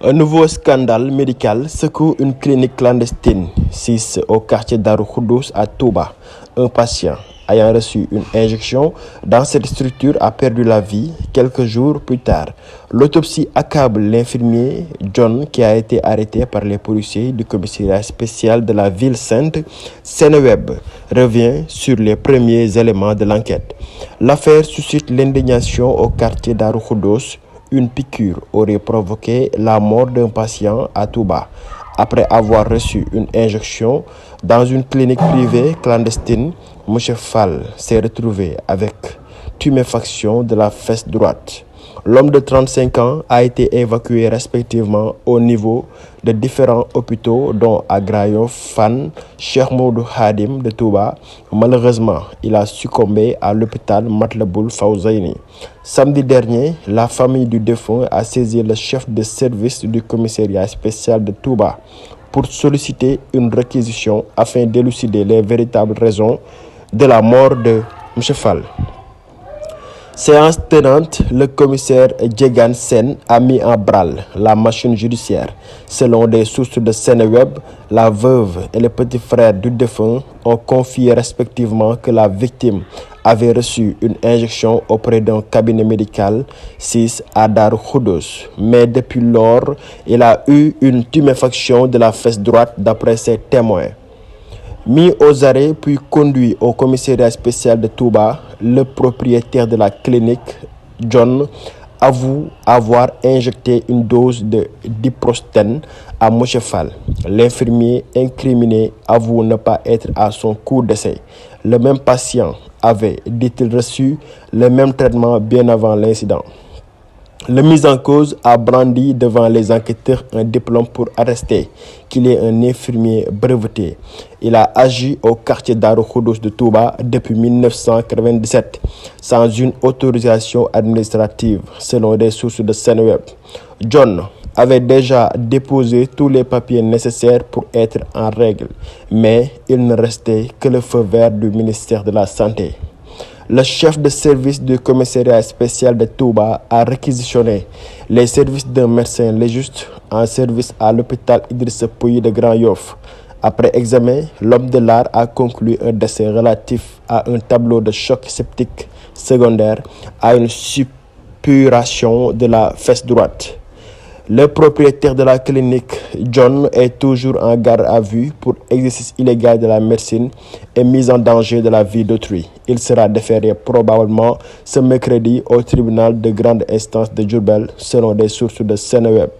Un nouveau scandale médical secoue une clinique clandestine, 6 au quartier Darou Khoudoss à Touba. Un patient ayant reçu une injection dans cette structure a perdu la vie quelques jours plus tard. L'autopsie accable l'infirmier John qui a été arrêté par les policiers du commissariat spécial de la ville sainte. Seneweb revient sur les premiers éléments de l'enquête. L'affaire suscite l'indignation au quartier Darou Khoudoss. Une piqûre aurait provoqué la mort d'un patient à Touba après avoir reçu une injection dans une clinique privée clandestine. M. Fall s'est retrouvé avec tuméfaction de la fesse droite. L'homme de 35 ans a été évacué respectivement au niveau de différents hôpitaux dont à Grand-Yoff, Fann, Cheikh Modou Khadim de Touba. Malheureusement, il a succombé à l'hôpital Matlaboul Fawzayni. Samedi dernier, la famille du défunt a saisi le chef de service du commissariat spécial de Touba pour solliciter une réquisition afin d'élucider les véritables raisons de la mort de M. Fall. Séance tenante, le commissaire Djegan Sen a mis en branle la machine judiciaire. Selon des sources de Seneweb, la veuve et le petit frère du défunt ont confié respectivement que la victime avait reçu une injection auprès d'un cabinet médical 6 à Darou Khoudoss. Mais depuis lors, il a eu une tuméfaction de la fesse droite d'après ses témoins. Mis aux arrêts puis conduit au commissariat spécial de Touba, le propriétaire de la clinique, John, avoue avoir injecté une dose de diprostène à M. Fall. L'infirmier incriminé avoue ne pas être à son coup d'essai. Le même patient avait, dit-il, reçu le même traitement bien avant l'incident. Le mis en cause a brandi devant les enquêteurs un diplôme pour attester qu'il est un infirmier breveté. Il a agi au quartier Darou Khoudoss de Touba depuis 1997 sans une autorisation administrative, selon des sources de Seneweb. John avait déjà déposé tous les papiers nécessaires pour être en règle, mais il ne restait que le feu vert du ministère de la Santé. Le chef de service du commissariat spécial de Touba a réquisitionné les services d'un médecin légiste en service à l'hôpital Idrissa Pouye de Grand-Yoff. Après examen, l'homme de l'art a conclu un décès relatif à un tableau de choc septique secondaire à une suppuration de la fesse droite. Le propriétaire de la clinique, John, est toujours en garde à vue pour exercice illégal de la médecine et mise en danger de la vie d'autrui. Il sera déféré probablement ce mercredi au tribunal de grande instance de Diourbel, selon des sources de Seneweb.